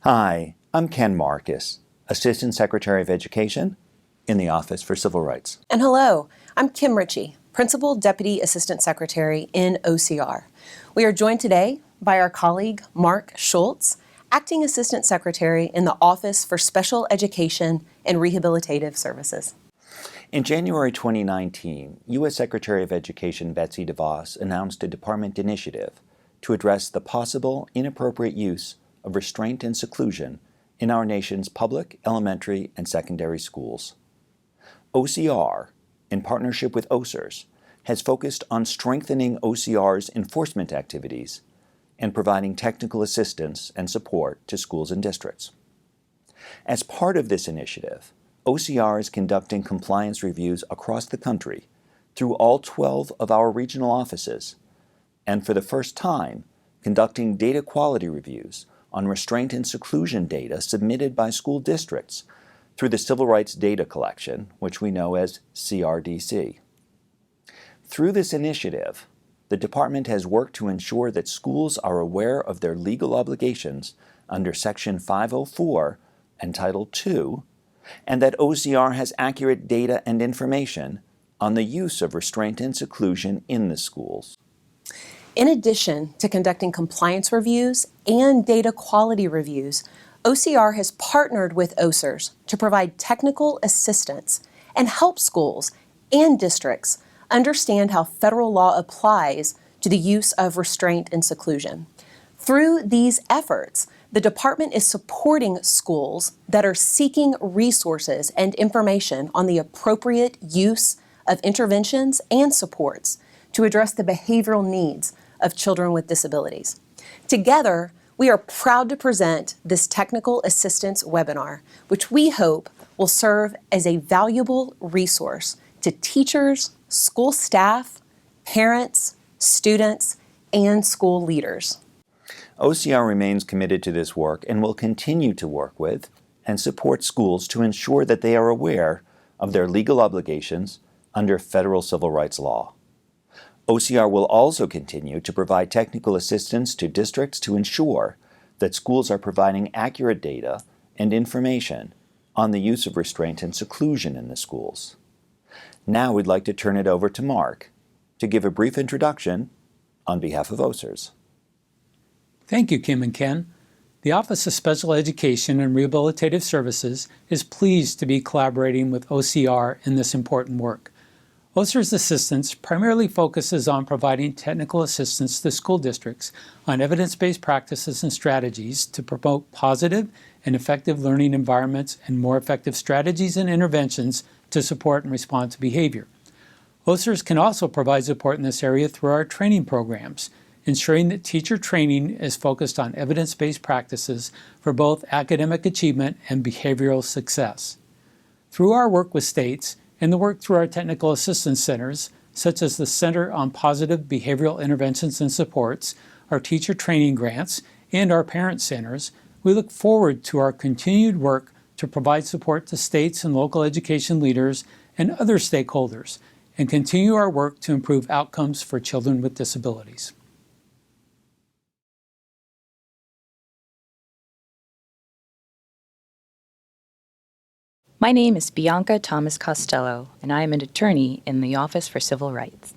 Hi, I'm Ken Marcus, Assistant Secretary of Education in the Office for Civil Rights. And hello, I'm Kim Ritchie, Principal Deputy Assistant Secretary in OCR. We are joined today by our colleague, Mark Schultz, Acting Assistant Secretary in the Office for Special Education and Rehabilitative Services. In January 2019, U.S. Secretary of Education Betsy DeVos announced a department initiative to address the possible inappropriate use of restraint and seclusion in our nation's public, elementary, and secondary schools. OCR, in partnership with OSERS, has focused on strengthening OCR's enforcement activities and providing technical assistance and support to schools and districts. As part of this initiative, OCR is conducting compliance reviews across the country through all 12 of our regional offices, and for the first time, conducting data quality reviews on restraint and seclusion data submitted by school districts through the Civil Rights Data Collection, which we know as CRDC. Through this initiative, the department has worked to ensure that schools are aware of their legal obligations under Section 504 and Title II, and that OCR has accurate data and information on the use of restraint and seclusion in the schools. In addition to conducting compliance reviews and data quality reviews, OCR has partnered with OSERS to provide technical assistance and help schools and districts understand how federal law applies to the use of restraint and seclusion. Through these efforts, the department is supporting schools that are seeking resources and information on the appropriate use of interventions and supports to address the behavioral needs of children with disabilities. Together, we are proud to present this technical assistance webinar, which we hope will serve as a valuable resource to teachers, school staff, parents, students, and school leaders. OCR remains committed to this work and will continue to work with and support schools to ensure that they are aware of their legal obligations under federal civil rights law. OCR will also continue to provide technical assistance to districts to ensure that schools are providing accurate data and information on the use of restraint and seclusion in the schools. Now we'd like to turn it over to Mark to give a brief introduction on behalf of OSERS. Thank you, Kim and Ken. The Office of Special Education and Rehabilitative Services is pleased to be collaborating with OCR in this important work. OSERS Assistance primarily focuses on providing technical assistance to school districts on evidence-based practices and strategies to promote positive and effective learning environments and more effective strategies and interventions to support and respond to behavior. OSERS can also provide support in this area through our training programs, ensuring that teacher training is focused on evidence-based practices for both academic achievement and behavioral success. Through our work with states and the work through our technical assistance centers, such as the Center on Positive Behavioral Interventions and Supports, our teacher training grants, and our parent centers, we look forward to our continued work to provide support to states and local education leaders and other stakeholders, and continue our work to improve outcomes for children with disabilities. My name is Bianca Thomas Costello, and I am an attorney in the Office for Civil Rights.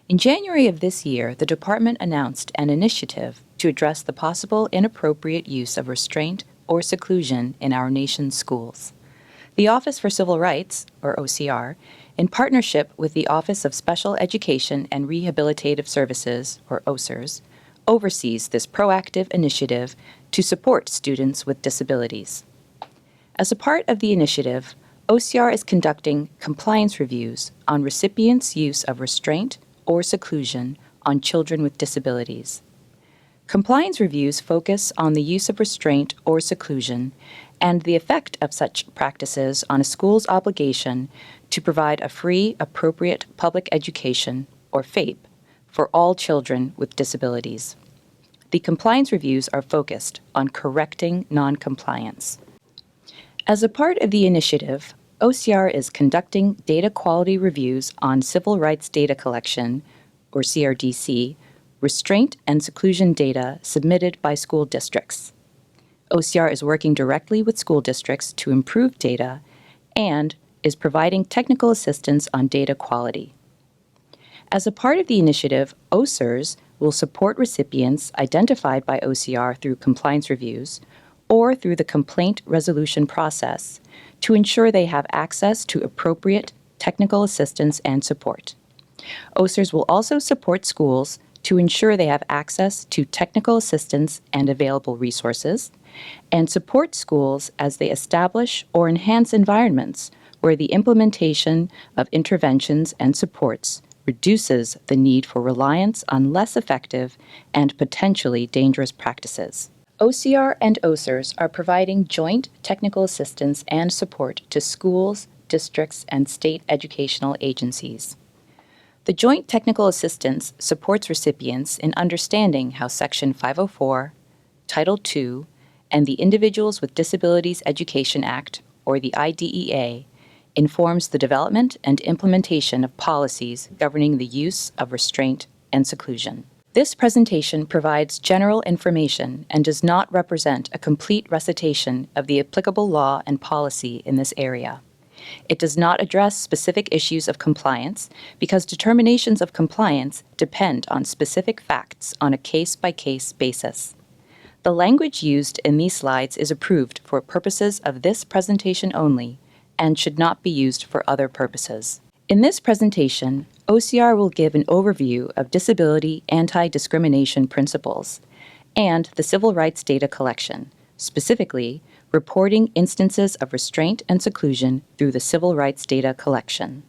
In January of this year, the department announced an initiative to address the possible inappropriate use of restraint or seclusion in our nation's schools. The Office for Civil Rights, or OCR, in partnership with the Office of Special Education and Rehabilitative Services, or OSERS, oversees this proactive initiative to support students with disabilities. As a part of the initiative, OCR is conducting compliance reviews on recipients' use of restraint or seclusion on children with disabilities. Compliance reviews focus on the use of restraint or seclusion and the effect of such practices on a school's obligation to provide a free, appropriate public education, or FAPE, for all children with disabilities. The compliance reviews are focused on correcting noncompliance. As a part of the initiative, OCR is conducting data quality reviews on civil rights data collection, or CRDC, restraint and seclusion data submitted by school districts. OCR is working directly with school districts to improve data and is providing technical assistance on data quality. As a part of the initiative, OSERS will support recipients identified by OCR through compliance reviews or through the complaint resolution process to ensure they have access to appropriate technical assistance and support. OSERS will also support schools to ensure they have access to technical assistance and available resources, and support schools as they establish or enhance environments where the implementation of interventions and supports reduces the need for reliance on less effective and potentially dangerous practices. OCR and OSERS are providing joint technical assistance and support to schools, districts, and state educational agencies. The Joint Technical Assistance supports recipients in understanding how Section 504, Title II, and the Individuals with Disabilities Education Act, or the IDEA, informs the development and implementation of policies governing the use of restraint and seclusion. This presentation provides general information and does not represent a complete recitation of the applicable law and policy in this area. It does not address specific issues of compliance because determinations of compliance depend on specific facts on a case-by-case basis. The language used in these slides is approved for purposes of this presentation only and should not be used for other purposes. In this presentation, OCR will give an overview of disability anti-discrimination principles and the civil rights data collection, specifically reporting instances of restraint and seclusion through the civil rights data collection.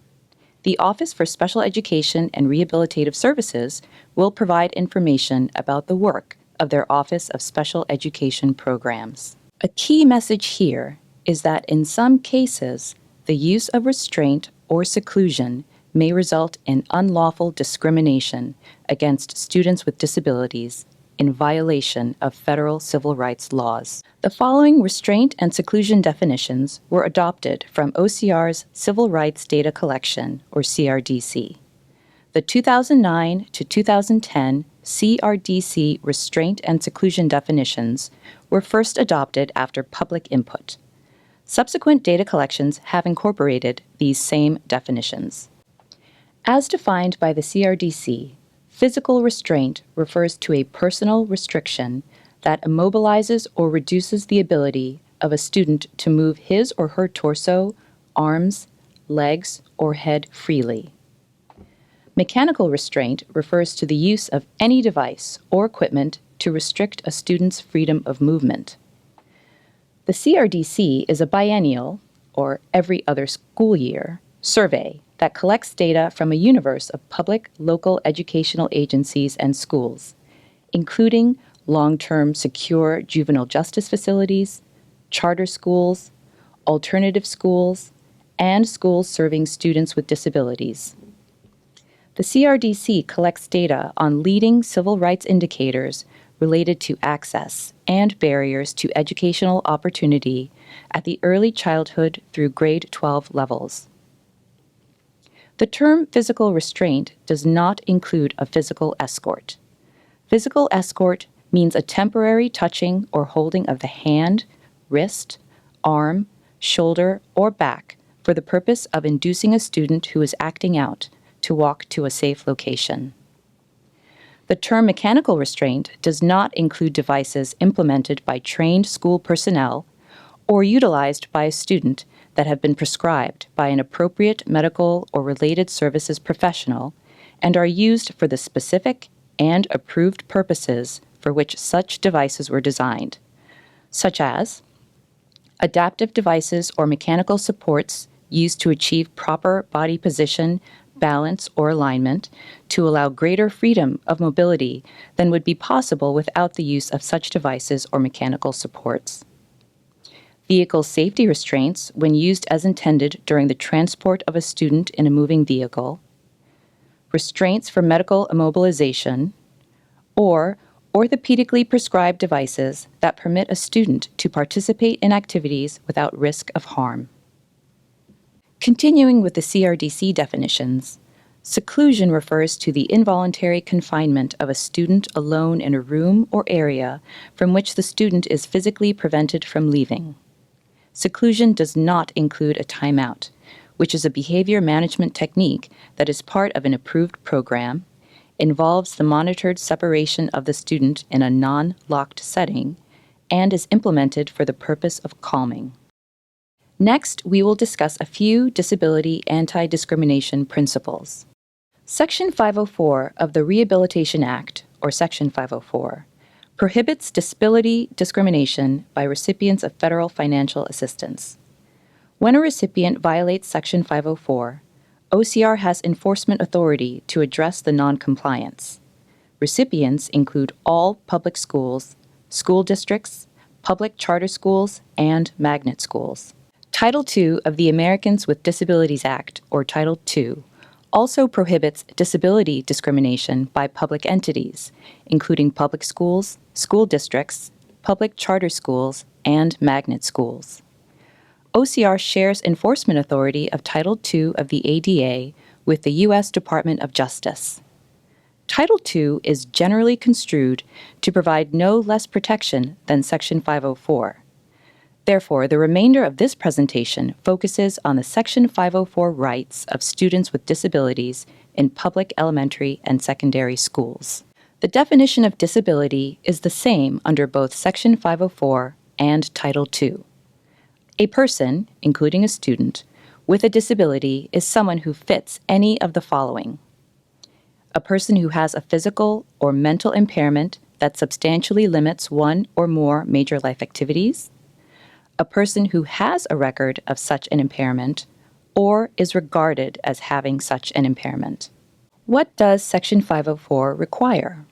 The Office for Special Education and Rehabilitative Services will provide information about the work of their Office of Special Education Programs. A key message here is that in some cases, the use of restraint or seclusion may result in unlawful discrimination against students with disabilities in violation of federal civil rights laws. The following restraint and seclusion definitions were adopted from OCR's Civil Rights Data Collection, or CRDC. The 2009 to 2010 CRDC restraint and seclusion definitions were first adopted after public input. Subsequent data collections have incorporated these same definitions. As defined by the CRDC, physical restraint refers to a personal restriction that immobilizes or reduces the ability of a student to move his or her torso, arms, legs, or head freely. Mechanical restraint refers to the use of any device or equipment to restrict a student's freedom of movement. The CRDC is a biennial, or every other school year, survey that collects data from a universe of public, local educational agencies and schools, including long-term secure juvenile justice facilities, charter schools, alternative schools, and schools serving students with disabilities. The CRDC collects data on leading civil rights indicators related to access and barriers to educational opportunity at the early childhood through grade 12 levels. The term physical restraint does not include a physical escort. Physical escort means a temporary touching or holding of the hand, wrist, arm, shoulder, or back for the purpose of inducing a student who is acting out to walk to a safe location. The term mechanical restraint does not include devices implemented by trained school personnel or utilized by a student that have been prescribed by an appropriate medical or related services professional and are used for the specific and approved purposes for which such devices were designed, such as adaptive devices or mechanical supports used to achieve proper body position, balance, or alignment to allow greater freedom of mobility than would be possible without the use of such devices or mechanical supports. Vehicle safety restraints when used as intended during the transport of a student in a moving vehicle, restraints for medical immobilization, or orthopedically prescribed devices that permit a student to participate in activities without risk of harm. Continuing with the CRDC definitions, Seclusion refers to the involuntary confinement of a student alone in a room or area from which the student is physically prevented from leaving. Seclusion does not include a timeout, which is a behavior management technique that is part of an approved program, involves the monitored separation of the student in a non-locked setting, and is implemented for the purpose of calming. Next, we will discuss a few disability anti-discrimination principles. Section 504 of the Rehabilitation Act, or Section 504, prohibits disability discrimination by recipients of federal financial assistance. When a recipient violates Section 504, OCR has enforcement authority to address the noncompliance. Recipients include all public schools, school districts, public charter schools, and magnet schools. Title II of the Americans with Disabilities Act, or Title II, also prohibits disability discrimination by public entities, including public schools, school districts, public charter schools, and magnet schools. OCR shares enforcement authority of Title II of the ADA with the U.S. Department of Justice. Title II is generally construed to provide no less protection than Section 504. Therefore, the remainder of this presentation focuses on the Section 504 rights of students with disabilities in public elementary and secondary schools. The definition of disability is the same under both Section 504 and Title II. A person, including a student, with a disability is someone who fits any of the following: a person who has a physical or mental impairment that substantially limits one or more major life activities, a person who has a record of such an impairment or is regarded as having such an impairment. What does Section 504 require?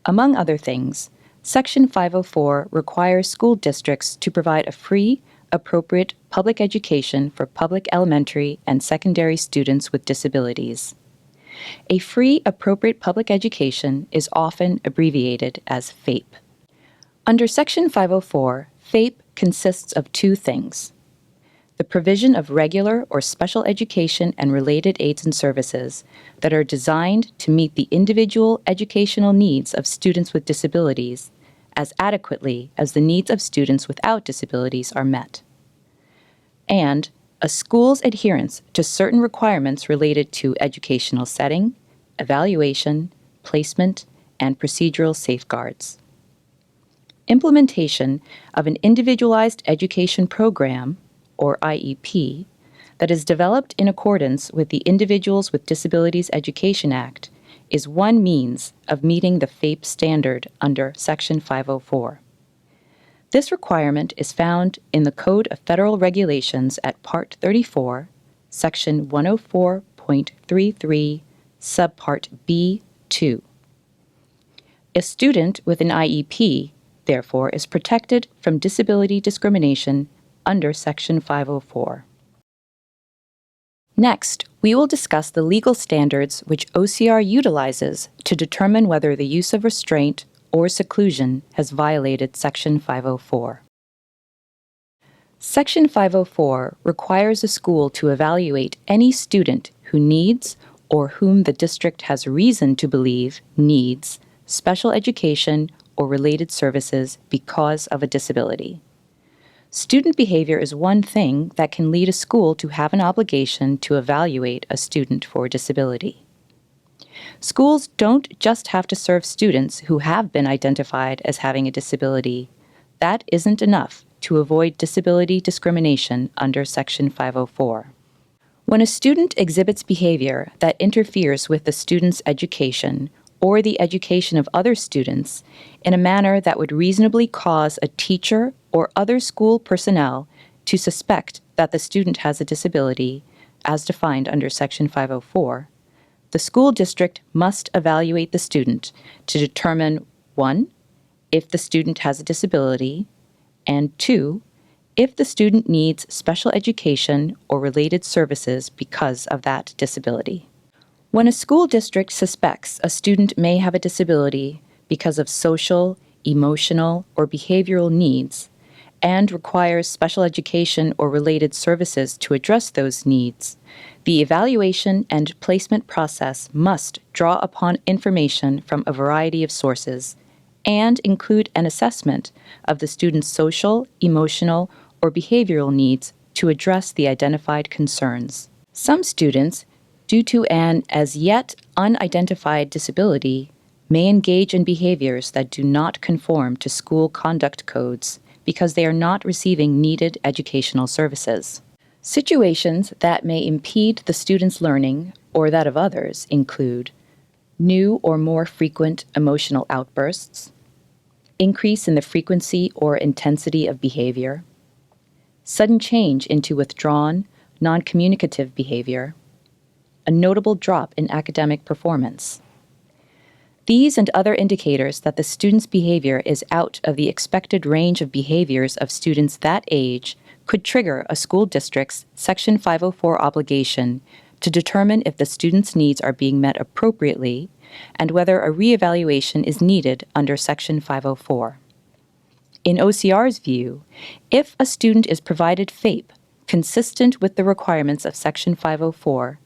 Among other things, Section 504 requires school districts to provide a free, appropriate public education for public elementary and secondary students with disabilities. A free, appropriate public education is often abbreviated as FAPE. Under Section 504, FAPE consists of two things: the provision of regular or special education and related aids and services that are designed to meet the individual educational needs of students with disabilities as adequately as the needs of students without disabilities are met, and a school's adherence to certain requirements related to educational setting, evaluation, placement, and procedural safeguards. Implementation of an individualized education program, or IEP, that is developed in accordance with the Individuals with Disabilities Education Act is one means of meeting the FAPE standard under Section 504. This requirement is found in the Code of Federal Regulations at Part 34, Section 104.33, Subpart B2. A student with an IEP, therefore, is protected from disability discrimination under Section 504. Next, we will discuss the legal standards which OCR utilizes to determine whether the use of restraint or seclusion has violated Section 504. Section 504 requires a school to evaluate any student who needs or whom the district has reason to believe needs special education or related services because of a disability. Student behavior is one thing that can lead a school to have an obligation to evaluate a student for disability. Schools don't just have to serve students who have been identified as having a disability. That isn't enough to avoid disability discrimination under Section 504. When a student exhibits behavior that interferes with the student's education or the education of other students in a manner that would reasonably cause a teacher or other school personnel to suspect that the student has a disability, as defined under Section 504, the school district must evaluate the student to determine 1, if the student has a disability, and 2, if the student needs special education or related services because of that disability. When a school district suspects a student may have a disability because of social, emotional, or behavioral needs, and requires special education or related services to address those needs, the evaluation and placement process must draw upon information from a variety of sources and include an assessment of the student's social, emotional, or behavioral needs to address the identified concerns. Some students, due to an as yet unidentified disability, may engage in behaviors that do not conform to school conduct codes because they are not receiving needed educational services. Situations that may impede the student's learning or that of others include new or more frequent emotional outbursts, increase in the frequency or intensity of behavior, sudden change into withdrawn, non-communicative behavior, a notable drop in academic performance. These and other indicators that the student's behavior is out of the expected range of behaviors of students that age could trigger a school district's Section 504 obligation to determine if the student's needs are being met appropriately and whether a reevaluation is needed under Section 504. In OCR's view, if a student is provided FAPE consistent with the requirements of Section 504,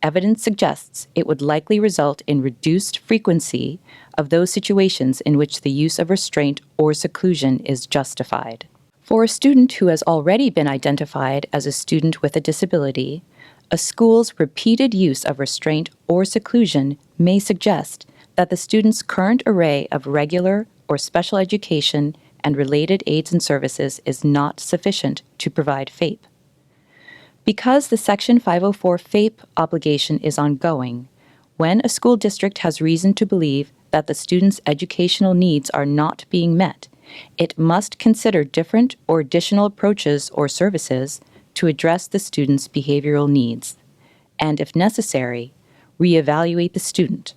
evidence suggests it would likely result in reduced frequency of those situations in which the use of restraint or seclusion is justified. For a student who has already been identified as a student with a disability, a school's repeated use of restraint or seclusion may suggest that the student's current array of regular or special education and related aids and services is not sufficient to provide FAPE. Because the Section 504 FAPE obligation is ongoing, when a school district has reason to believe that the student's educational needs are not being met, it must consider different or additional approaches or services to address the student's behavioral needs, and if necessary, reevaluate the student,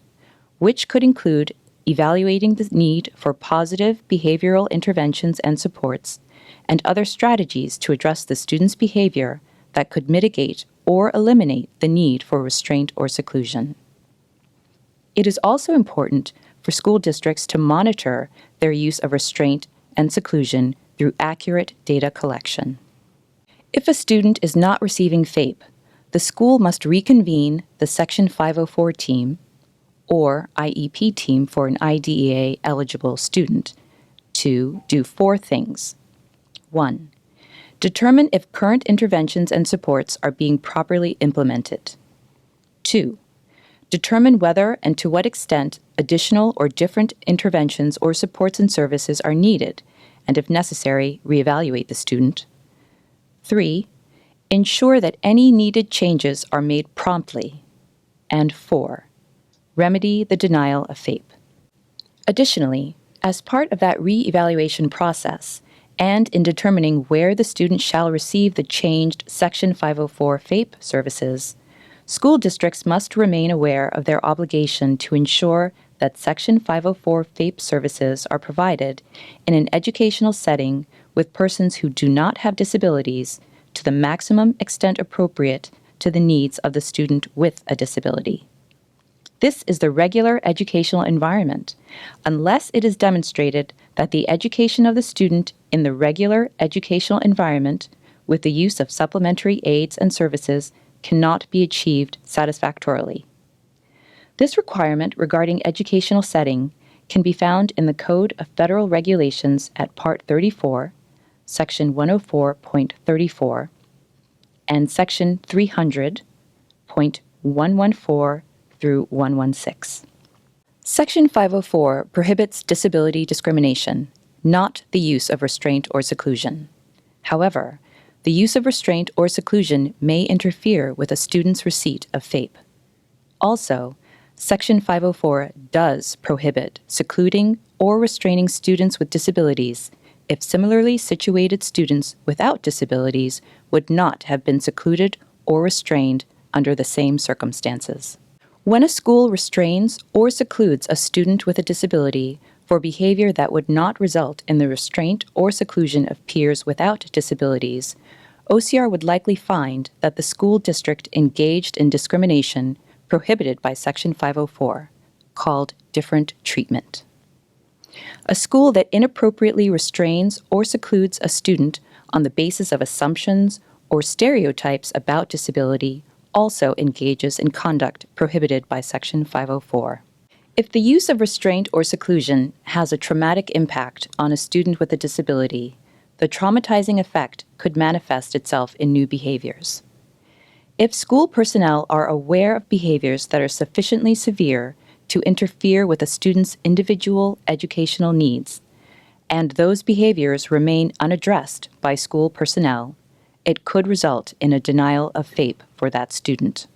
which could include evaluating the need for positive behavioral interventions and supports, and other strategies to address the student's behavior that could mitigate or eliminate the need for restraint or seclusion. It is also important for school districts to monitor their use of restraint and seclusion through accurate data collection. If a student is not receiving FAPE, the school must reconvene the Section 504 team or IEP team for an IDEA-eligible student to do 4 things. 1. Determine if current interventions and supports are being properly implemented. 2. Determine whether and to what extent additional or different interventions or supports and services are needed, and if necessary, reevaluate the student. 3. Ensure that any needed changes are made promptly. And 4. Remedy the denial of FAPE. Additionally, as part of that reevaluation process, and in determining where the student shall receive the changed Section 504 FAPE services, school districts must remain aware of their obligation to ensure that Section 504 FAPE services are provided in an educational setting with persons who do not have disabilities to the maximum extent appropriate to the needs of the student with a disability. This is the regular educational environment, unless it is demonstrated that the education of the student in the regular educational environment with the use of supplementary aids and services cannot be achieved satisfactorily. This requirement regarding educational setting can be found in the Code of Federal Regulations at Part 34, Section 104.34, and Section 300.114 through 116. Section 504 prohibits disability discrimination, not the use of restraint or seclusion. However, the use of restraint or seclusion may interfere with a student's receipt of FAPE. Also, Section 504 does prohibit secluding or restraining students with disabilities if similarly situated students without disabilities would not have been secluded or restrained under the same circumstances. When a school restrains or secludes a student with a disability for behavior that would not result in the restraint or seclusion of peers without disabilities, OCR would likely find that the school district engaged in discrimination prohibited by Section 504, called different treatment. A school that inappropriately restrains or secludes a student on the basis of assumptions or stereotypes about disability also engages in conduct prohibited by Section 504. If the use of restraint or seclusion has a traumatic impact on a student with a disability, the traumatizing effect could manifest itself in new behaviors. If school personnel are aware of behaviors that are sufficiently severe to interfere with a student's individual educational needs, and those behaviors remain unaddressed by school personnel, it could result in a denial of FAPE for that student.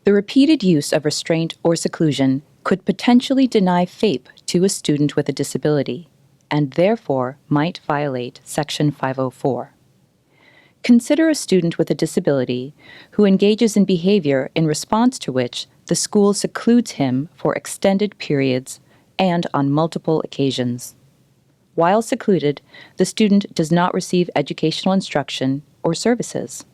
The repeated use of restraint or seclusion could potentially deny FAPE to a student with a disability, and therefore might violate Section 504. Consider a student with a disability who engages in behavior in response to which the school secludes him for extended periods and on multiple occasions. While secluded, the student does not receive educational instruction or services.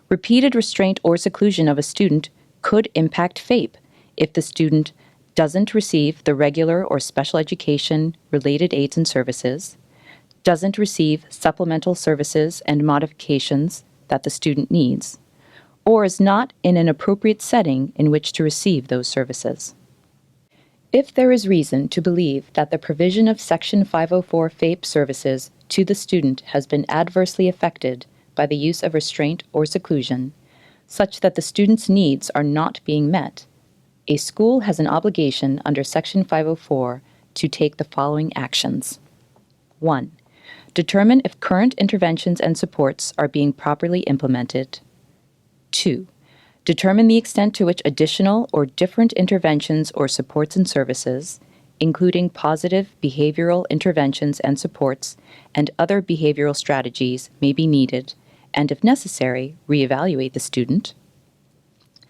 Repeated restraint or seclusion of a student could impact FAPE if the student doesn't receive the regular or special education related aids and services, doesn't receive supplemental services and modifications that the student needs, or is not in an appropriate setting in which to receive those services. If there is reason to believe that the provision of Section 504 FAPE services to the student has been adversely affected by the use of restraint or seclusion, such that the student's needs are not being met, a school has an obligation under Section 504 to take the following actions. 1. Determine if current interventions and supports are being properly implemented. 2. Determine the extent to which additional or different interventions or supports and services, including positive behavioral interventions and supports and other behavioral strategies, may be needed, and if necessary, reevaluate the student.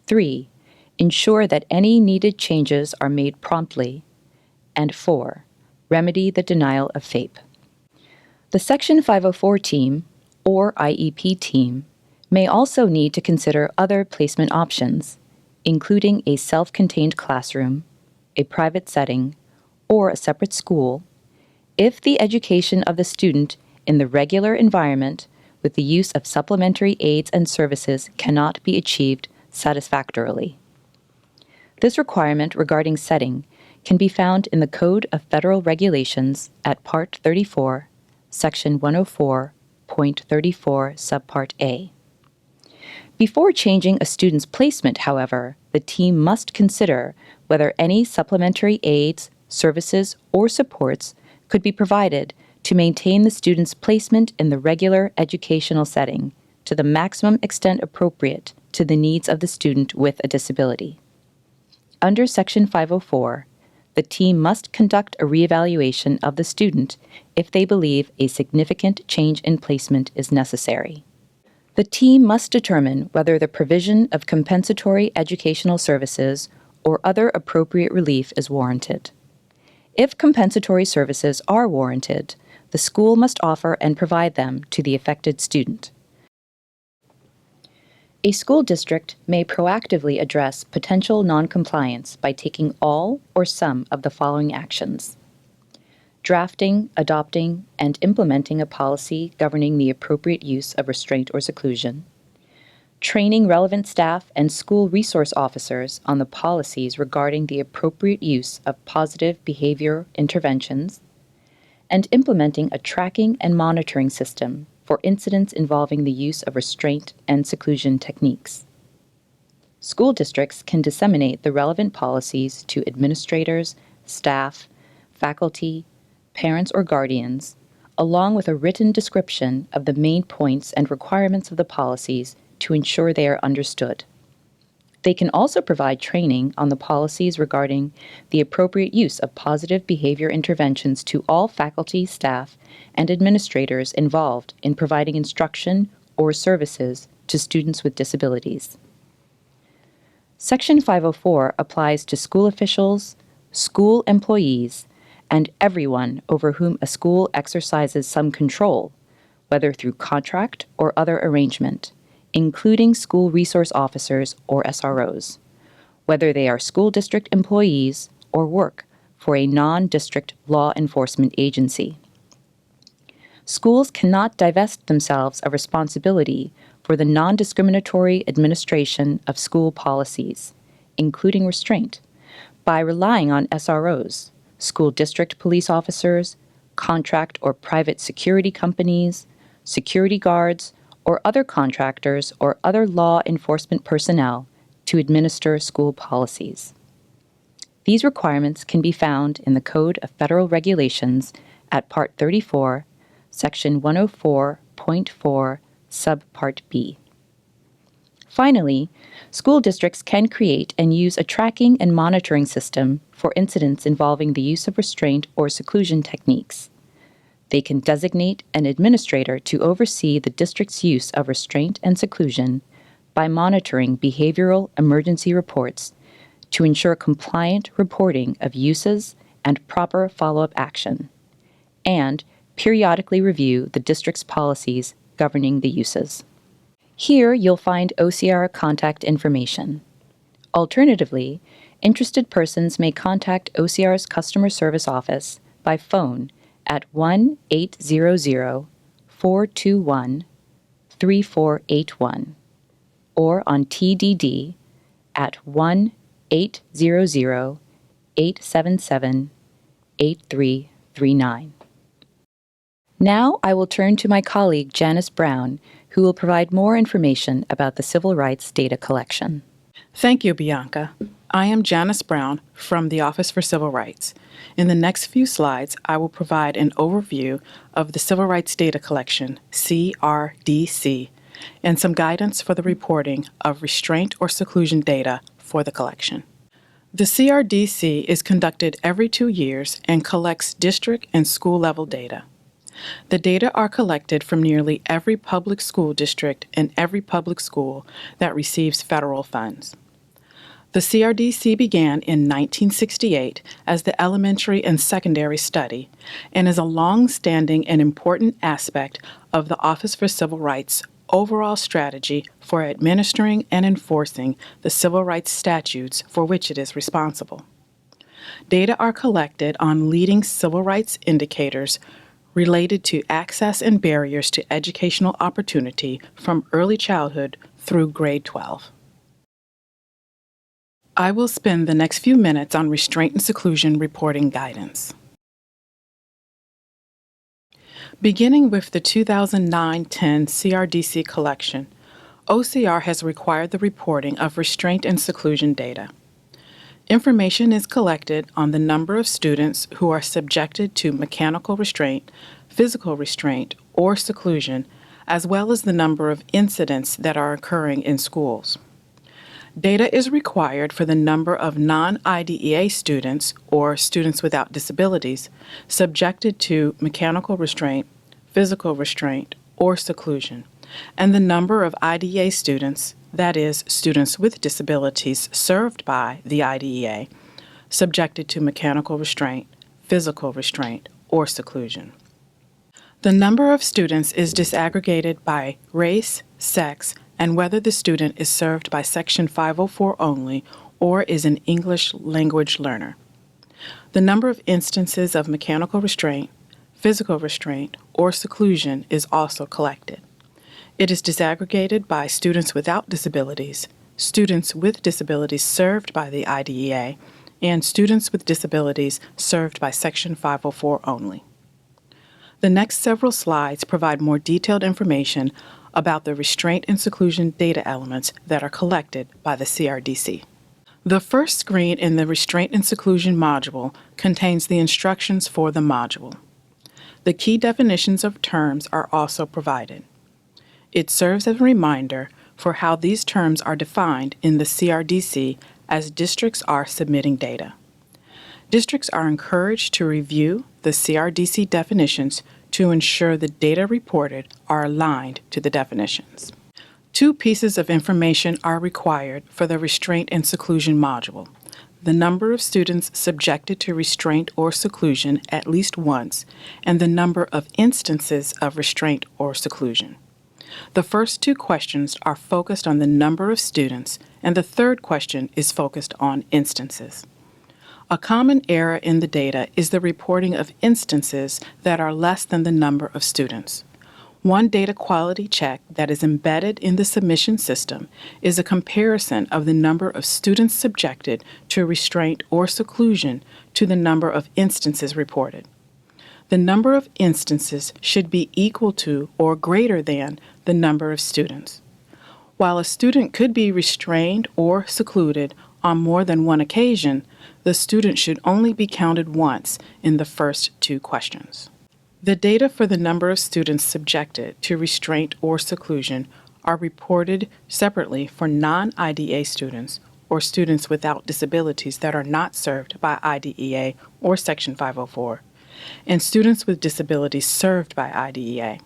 3. Ensure that any needed changes are made promptly. And 4. Remedy the denial of FAPE. The Section 504 team, or IEP team, may also need to consider other placement options, including a self-contained classroom, a private setting, or a separate school, if the education of the student in the regular environment with the use of supplementary aids and services cannot be achieved satisfactorily. This requirement regarding setting can be found in the Code of Federal Regulations at Part 34, Section 104.34, Subpart A. Before changing a student's placement, however, the team must consider whether any supplementary aids, services, or supports could be provided to maintain the student's placement in the regular educational setting to the maximum extent appropriate to the needs of the student with a disability. Under Section 504, the team must conduct a reevaluation of the student if they believe a significant change in placement is necessary. The team must determine whether the provision of compensatory educational services or other appropriate relief is warranted. If compensatory services are warranted, the school must offer and provide them to the affected student. A school district may proactively address potential noncompliance by taking all or some of the following actions: drafting, adopting, and implementing a policy governing the appropriate use of restraint or seclusion, training relevant staff and school resource officers on the policies regarding the appropriate use of positive behavior interventions, and implementing a tracking and monitoring system for incidents involving the use of restraint and seclusion techniques. School districts can disseminate the relevant policies to administrators, staff, faculty, parents, or guardians, along with a written description of the main points and requirements of the policies to ensure they are understood. They can also provide training on the policies regarding the appropriate use of positive behavior interventions to all faculty, staff, and administrators involved in providing instruction or services to students with disabilities. Section 504 applies to school officials, school employees, and everyone over whom a school exercises some control, whether through contract or other arrangement, including school resource officers or SROs, whether they are school district employees or work for a non-district law enforcement agency. Schools cannot divest themselves of responsibility for the non-discriminatory administration of school policies, including restraint, by relying on SROs, school district police officers, contract or private security companies, security guards, or other contractors or other law enforcement personnel to administer school policies. These requirements can be found in the Code of Federal Regulations at Part 34, Section 104.4, Subpart B. Finally, school districts can create and use a tracking and monitoring system for incidents involving the use of restraint or seclusion techniques. They can designate an administrator to oversee the district's use of restraint and seclusion by monitoring behavioral emergency reports to ensure compliant reporting of uses and proper follow-up action, and periodically review the district's policies governing the uses. Here you'll find OCR contact information. Alternatively, interested persons may contact OCR's customer service office by phone at 1-800-421-3481 or on TDD at 1-800-877-8339. Now I will turn to my colleague Janice Brown, who will provide more information about the civil rights data collection. Thank you, Bianca. I am Janice Brown from the Office for Civil Rights. In the next few slides, I will provide an overview of the Civil Rights Data Collection, CRDC, and some guidance for the reporting of restraint or seclusion data for the collection. The CRDC is conducted every 2 years and collects district and school-level data. The data are collected from nearly every public school district and every public school that receives federal funds. The CRDC began in 1968 as the elementary and secondary study and is a long-standing and important aspect of the Office for Civil Rights' overall strategy for administering and enforcing the civil rights statutes for which it is responsible. Data are collected on leading civil rights indicators related to access and barriers to educational opportunity from early childhood through grade 12. I will spend the next few minutes on restraint and seclusion reporting guidance. Beginning with the 2009-10 CRDC collection, OCR has required the reporting of restraint and seclusion data. Information is collected on the number of students who are subjected to mechanical restraint, physical restraint, or seclusion, as well as the number of incidents that are occurring in schools. Data is required for the number of non-IDEA students, or students without disabilities, subjected to mechanical restraint, physical restraint, or seclusion, and the number of IDEA students, that is, students with disabilities served by the IDEA, subjected to mechanical restraint, physical restraint, or seclusion. The number of students is disaggregated by race, sex, and whether the student is served by Section 504 only or is an English language learner. The number of instances of mechanical restraint, physical restraint, or seclusion is also collected. It is disaggregated by students without disabilities, students with disabilities served by the IDEA, and students with disabilities served by Section 504 only. The next several slides provide more detailed information about the restraint and seclusion data elements that are collected by the CRDC. The first screen in the restraint and seclusion module contains the instructions for the module. The key definitions of terms are also provided. It serves as a reminder for how these terms are defined in the CRDC as districts are submitting data. Districts are encouraged to review the CRDC definitions to ensure the data reported are aligned to the definitions. 2 pieces of information are required for the restraint and seclusion module: the number of students subjected to restraint or seclusion at least once, and the number of instances of restraint or seclusion. The first 2 questions are focused on the number of students, and the third question is focused on instances. A common error in the data is the reporting of instances that are less than the number of students. One data quality check that is embedded in the submission system is a comparison of the number of students subjected to restraint or seclusion to the number of instances reported. The number of instances should be equal to or greater than the number of students. While a student could be restrained or secluded on more than one occasion, the student should only be counted once in the first two questions. The data for the number of students subjected to restraint or seclusion are reported separately for non-IDEA students or students without disabilities that are not served by IDEA or Section 504, and students with disabilities served by IDEA.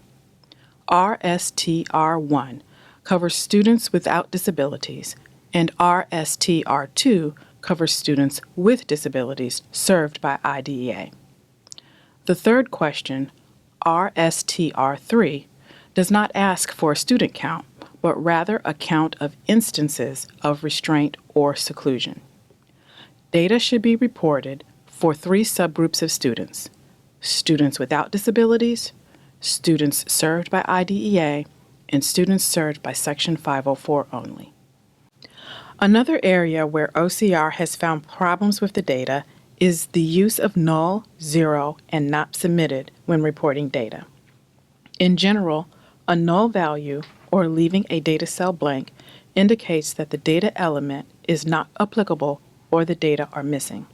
RSTR1 covers students without disabilities, and RSTR2 covers students with disabilities served by IDEA. The third question, RSTR3, does not ask for a student count, but rather a count of instances of restraint or seclusion. Data should be reported for three subgroups of students: students without disabilities, students served by IDEA, and students served by Section 504 only. Another area where OCR has found problems with the data is the use of null, zero, and not submitted when reporting data. In general, a null value, or leaving a data cell blank, indicates that the data element is not applicable or the data are missing.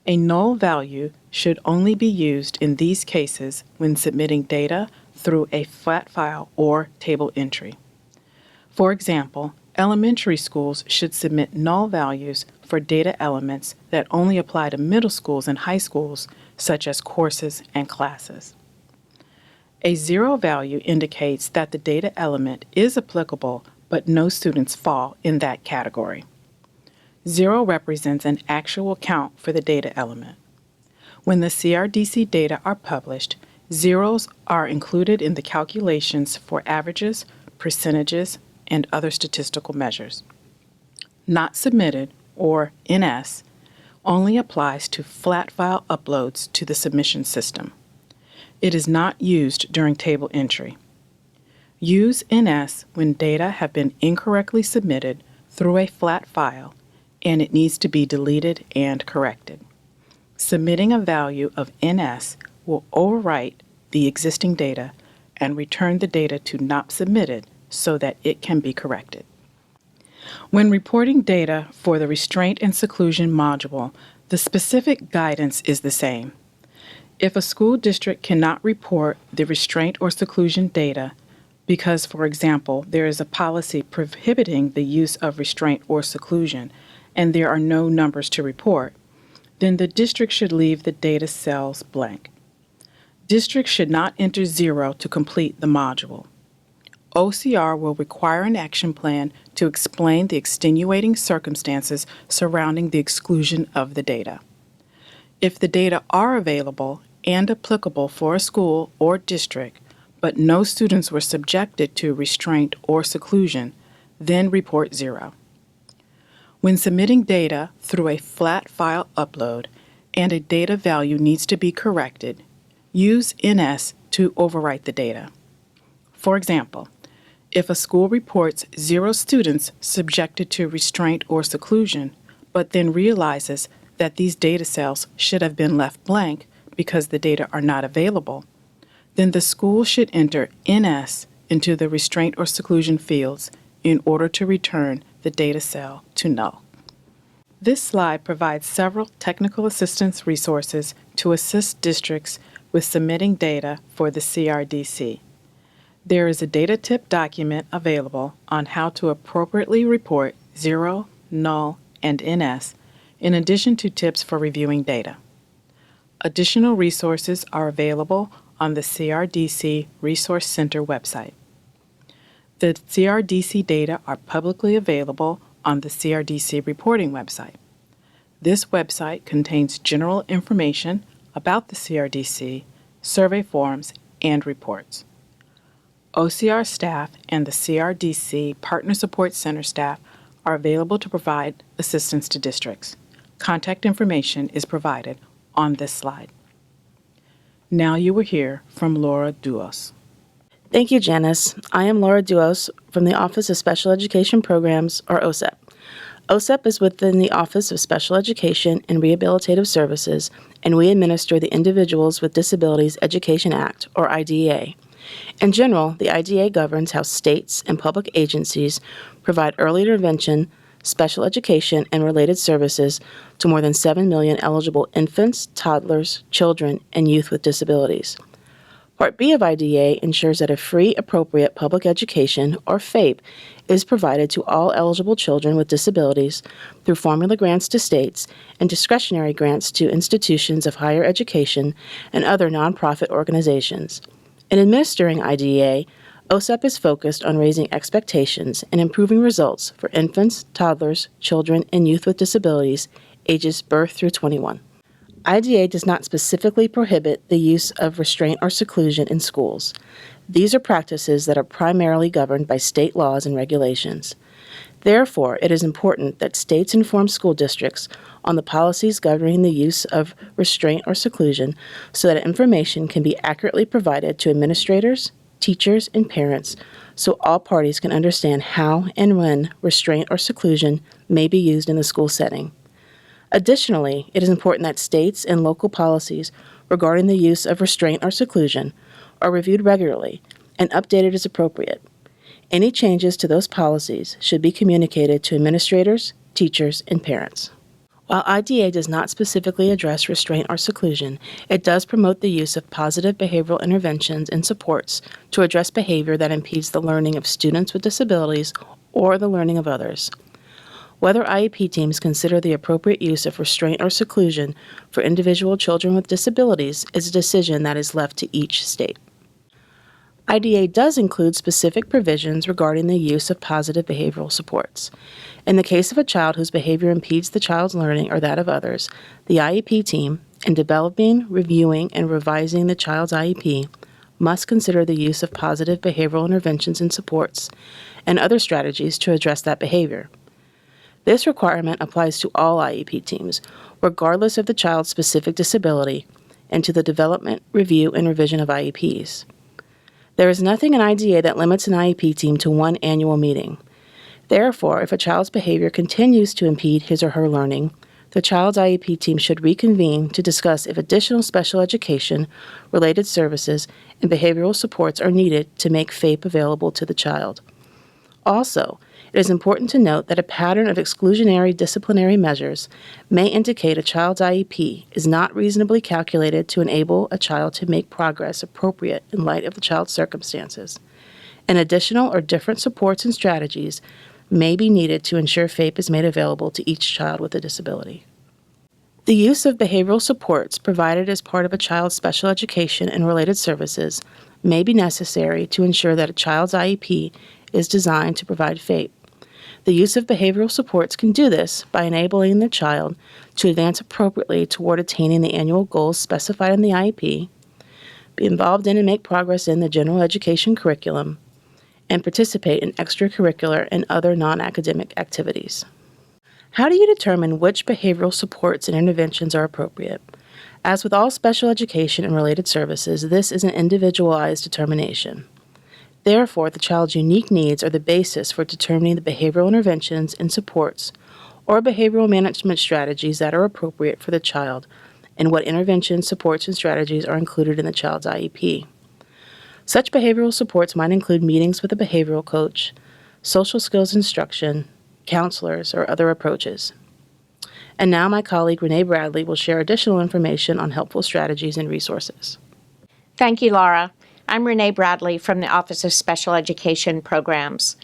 A null value should only be used in these cases when submitting data through a flat file or table entry. For example, elementary schools should submit null values for data elements that only apply to middle schools and high schools, such as courses and classes. A zero value indicates that the data element is applicable, but no students fall in that category. Zero represents an actual count for the data element. When the CRDC data are published, zeros are included in the calculations for averages, percentages, and other statistical measures. Not submitted, or NS, only applies to flat file uploads to the submission system. It is not used during table entry. Use NS when data have been incorrectly submitted through a flat file and it needs to be deleted and corrected. Submitting a value of NS will overwrite the existing data and return the data to not submitted so that it can be corrected. When reporting data for the restraint and seclusion module, the specific guidance is the same. If a school district cannot report the restraint or seclusion data because, for example, there is a policy prohibiting the use of restraint or seclusion and there are no numbers to report, then the district should leave the data cells blank. Districts should not enter zero to complete the module. OCR will require an action plan to explain the extenuating circumstances surrounding the exclusion of the data. If the data are available and applicable for a school or district, but no students were subjected to restraint or seclusion, then report zero. When submitting data through a flat file upload and a data value needs to be corrected, use NS to overwrite the data. For example, if a school reports 0 students subjected to restraint or seclusion, but then realizes that these data cells should have been left blank because the data are not available, then the school should enter NS into the restraint or seclusion fields in order to return the data cell to null. This slide provides several technical assistance resources to assist districts with submitting data for the CRDC. There is a data tip document available on how to appropriately report 0, null, and NS, in addition to tips for reviewing data. Additional resources are available on the CRDC Resource Center website. The CRDC data are publicly available on the CRDC reporting website. This website contains general information about the CRDC, survey forms, and reports. OCR staff and the CRDC Partner Support Center staff are available to provide assistance to districts. Contact information is provided on this slide. Now you will hear from Laura Duos. Thank you, Janice. I am Laura Duos from the Office of Special Education Programs, or OSEP. OSEP is within the Office of Special Education and Rehabilitative Services, and we administer the Individuals with Disabilities Education Act, or IDEA. In general, the IDEA governs how states and public agencies provide early intervention, special education, and related services to more than 7 million eligible infants, toddlers, children, and youth with disabilities. Part B of IDEA ensures that a free, appropriate public education, or FAPE, is provided to all eligible children with disabilities through formula grants to states and discretionary grants to institutions of higher education and other nonprofit organizations. In administering IDEA, OSEP is focused on raising expectations and improving results for infants, toddlers, children, and youth with disabilities ages birth through 21. IDEA does not specifically prohibit the use of restraint or seclusion in schools. These are practices that are primarily governed by state laws and regulations. Therefore, it is important that states inform school districts on the policies governing the use of restraint or seclusion so that information can be accurately provided to administrators, teachers, and parents so all parties can understand how and when restraint or seclusion may be used in the school setting. Additionally, it is important that states and local policies regarding the use of restraint or seclusion are reviewed regularly and updated as appropriate. Any changes to those policies should be communicated to administrators, teachers, and parents. While IDEA does not specifically address restraint or seclusion, it does promote the use of positive behavioral interventions and supports to address behavior that impedes the learning of students with disabilities or the learning of others. Whether IEP teams consider the appropriate use of restraint or seclusion for individual children with disabilities is a decision that is left to each state. IDEA does include specific provisions regarding the use of positive behavioral supports. In the case of a child whose behavior impedes the child's learning or that of others, the IEP team, in developing, reviewing, and revising the child's IEP, must consider the use of positive behavioral interventions and supports and other strategies to address that behavior. This requirement applies to all IEP teams, regardless of the child's specific disability, and to the development, review, and revision of IEPs. There is nothing in IDEA that limits an IEP team to one annual meeting. Therefore, if a child's behavior continues to impede his or her learning, the child's IEP team should reconvene to discuss if additional special education, related services, and behavioral supports are needed to make FAPE available to the child. Also, it is important to note that a pattern of exclusionary disciplinary measures may indicate a child's IEP is not reasonably calculated to enable a child to make progress appropriate in light of the child's circumstances, and additional or different supports and strategies may be needed to ensure FAPE is made available to each child with a disability. The use of behavioral supports provided as part of a child's special education and related services may be necessary to ensure that a child's IEP is designed to provide FAPE. The use of behavioral supports can do this by enabling the child to advance appropriately toward attaining the annual goals specified in the IEP, be involved in and make progress in the general education curriculum, and participate in extracurricular and other non-academic activities. How do you determine which behavioral supports and interventions are appropriate? As with all special education and related services, this is an individualized determination. Therefore, the child's unique needs are the basis for determining the behavioral interventions and supports or behavioral management strategies that are appropriate for the child and what interventions, supports, and strategies are included in the child's IEP. Such behavioral supports might include meetings with a behavioral coach, social skills instruction, counselors, or other approaches. And now my colleague Renee Bradley will share additional information on helpful strategies and resources. Thank you, Laura. I'm Renee Bradley from the Office of Special Education Programs.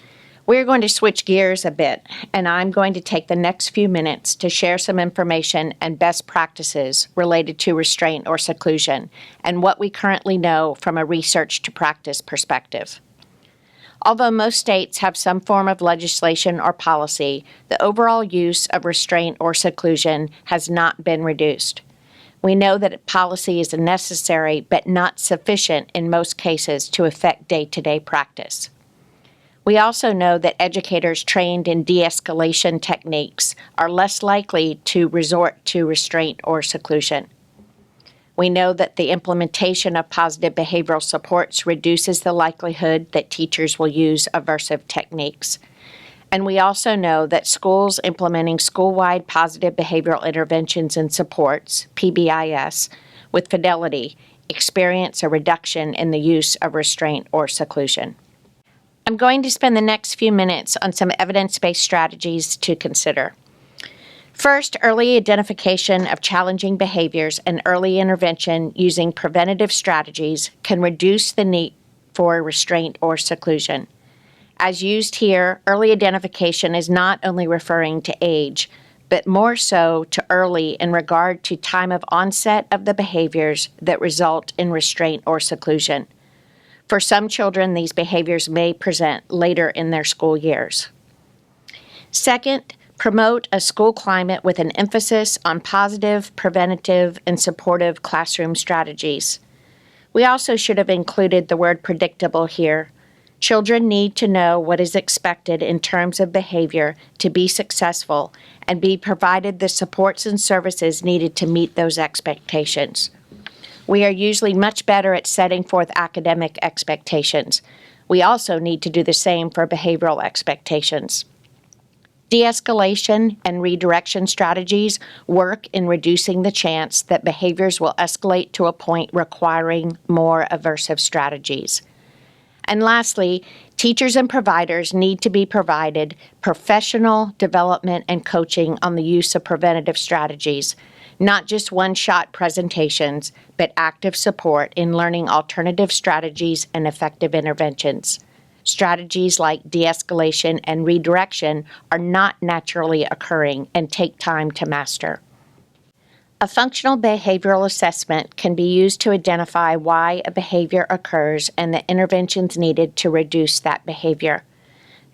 We're going to switch gears a bit, and I'm going to take the next few minutes to share some information and best practices related to restraint or seclusion and what we currently know from a research to practice perspective. Although most states have some form of legislation or policy, the overall use of restraint or seclusion has not been reduced. We know that policy is necessary but not sufficient in most cases to affect day-to-day practice. We also know that educators trained in de-escalation techniques are less likely to resort to restraint or seclusion. We know that the implementation of positive behavioral supports reduces the likelihood that teachers will use aversive techniques. And we also know that schools implementing school-wide positive behavioral interventions and supports, PBIS, with fidelity experience a reduction in the use of restraint or seclusion. I'm going to spend the next few minutes on some evidence-based strategies to consider. First, early identification of challenging behaviors and early intervention using preventative strategies can reduce the need for restraint or seclusion. As used here, early identification is not only referring to age, but more so to early in regard to time of onset of the behaviors that result in restraint or seclusion. For some children, these behaviors may present later in their school years. Second, promote a school climate with an emphasis on positive, preventative, and supportive classroom strategies. We also should have included the word predictable here. Children need to know what is expected in terms of behavior to be successful and be provided the supports and services needed to meet those expectations. We are usually much better at setting forth academic expectations. We also need to do the same for behavioral expectations. De-escalation and redirection strategies work in reducing the chance that behaviors will escalate to a point requiring more aversive strategies. And lastly, teachers and providers need to be provided professional development and coaching on the use of preventative strategies, not just one-shot presentations, but active support in learning alternative strategies and effective interventions. Strategies like de-escalation and redirection are not naturally occurring and take time to master. A functional behavioral assessment can be used to identify why a behavior occurs and the interventions needed to reduce that behavior.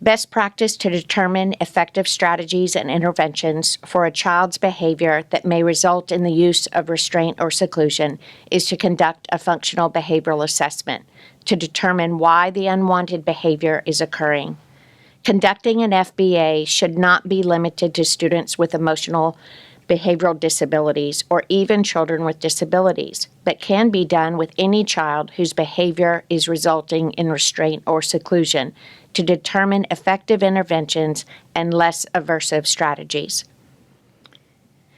Best practice to determine effective strategies and interventions for a child's behavior that may result in the use of restraint or seclusion is to conduct a functional behavioral assessment to determine why the unwanted behavior is occurring. Conducting an FBA should not be limited to students with emotional behavioral disabilities or even children with disabilities, but can be done with any child whose behavior is resulting in restraint or seclusion to determine effective interventions and less aversive strategies.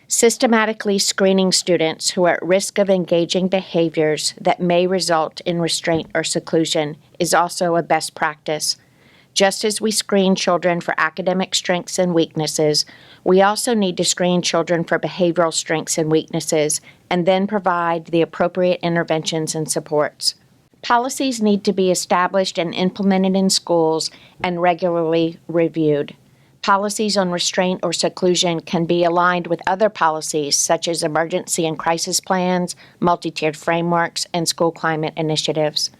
Systematically screening students who are at risk of engaging behaviors that may result in restraint or seclusion is also a best practice. Just as we screen children for academic strengths and weaknesses, we also need to screen children for behavioral strengths and weaknesses and then provide the appropriate interventions and supports. Policies need to be established and implemented in schools and regularly reviewed. Policies on restraint or seclusion can be aligned with other policies such as emergency and crisis plans, multi-tiered frameworks, and school climate initiatives.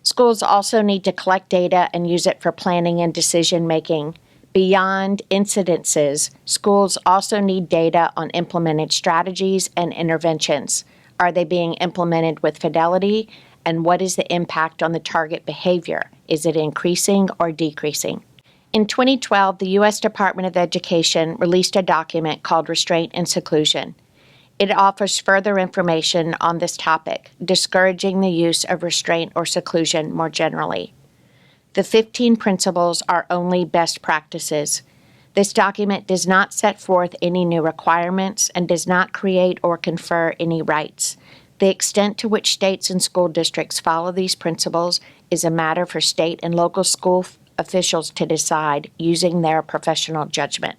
Schools also need to collect data and use it for planning and decision-making. Beyond incidences, schools also need data on implemented strategies and interventions. Are they being implemented with fidelity? And what is the impact on the target behavior? Is it increasing or decreasing? In 2012, the U.S. Department of Education released a document called Restraint and Seclusion. It offers further information on this topic, discouraging the use of restraint or seclusion more generally. The 15 principles are only best practices. This document does not set forth any new requirements and does not create or confer any rights. The extent to which states and school districts follow these principles is a matter for state and local school officials to decide using their professional judgment.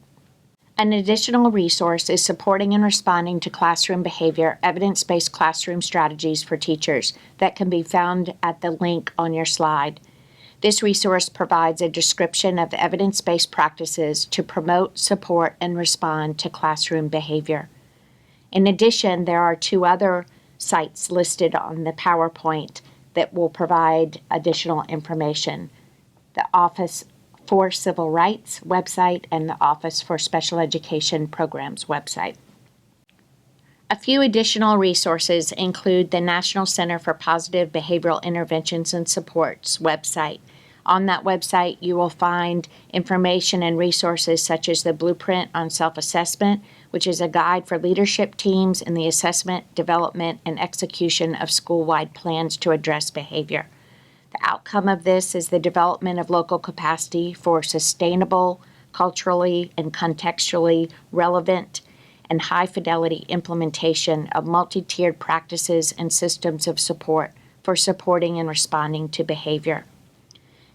An additional resource is Supporting and Responding to Classroom Behavior, Evidence-Based Classroom Strategies for Teachers that can be found at the link on your slide. This resource provides a description of evidence-based practices to promote, support, and respond to classroom behavior. In addition, there are 2 other sites listed on the PowerPoint that will provide additional information. The Office for Civil Rights website and the Office for Special Education Programs website. A few additional resources include the National Center for Positive Behavioral Interventions and Supports website, On that website, you will find information and resources such as the Blueprint on Self-Assessment, which is a guide for leadership teams in the assessment, development, and execution of school-wide plans to address behavior. The outcome of this is the development of local capacity for sustainable, culturally and contextually relevant, and high-fidelity implementation of multi-tiered practices and systems of support for supporting and responding to behavior.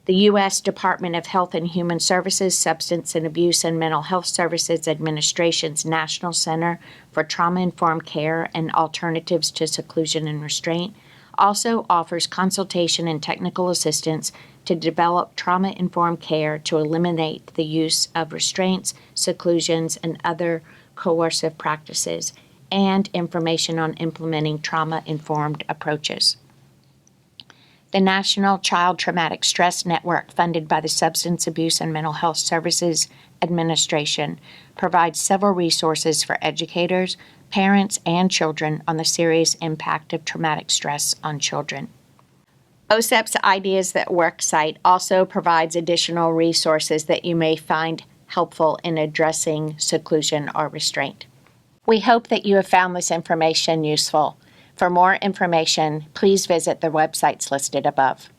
The U.S. Department of Health and Human Services Substance and Abuse and Mental Health Services Administration's National Center for Trauma-Informed Care and Alternatives to Seclusion and Restraint also offers consultation and technical assistance to develop trauma-informed care to eliminate the use of restraints, seclusions, and other coercive practices, and information on implementing trauma-informed approaches. The National Child Traumatic Stress Network, funded by the Substance Abuse and Mental Health Services Administration, provides several resources for educators, parents, and children on the serious impact of traumatic stress on children. OSEP's Ideas That Work site also provides additional resources that you may find helpful in addressing seclusion or restraint. We hope that you have found this information useful. For more information, please visit the websites listed above.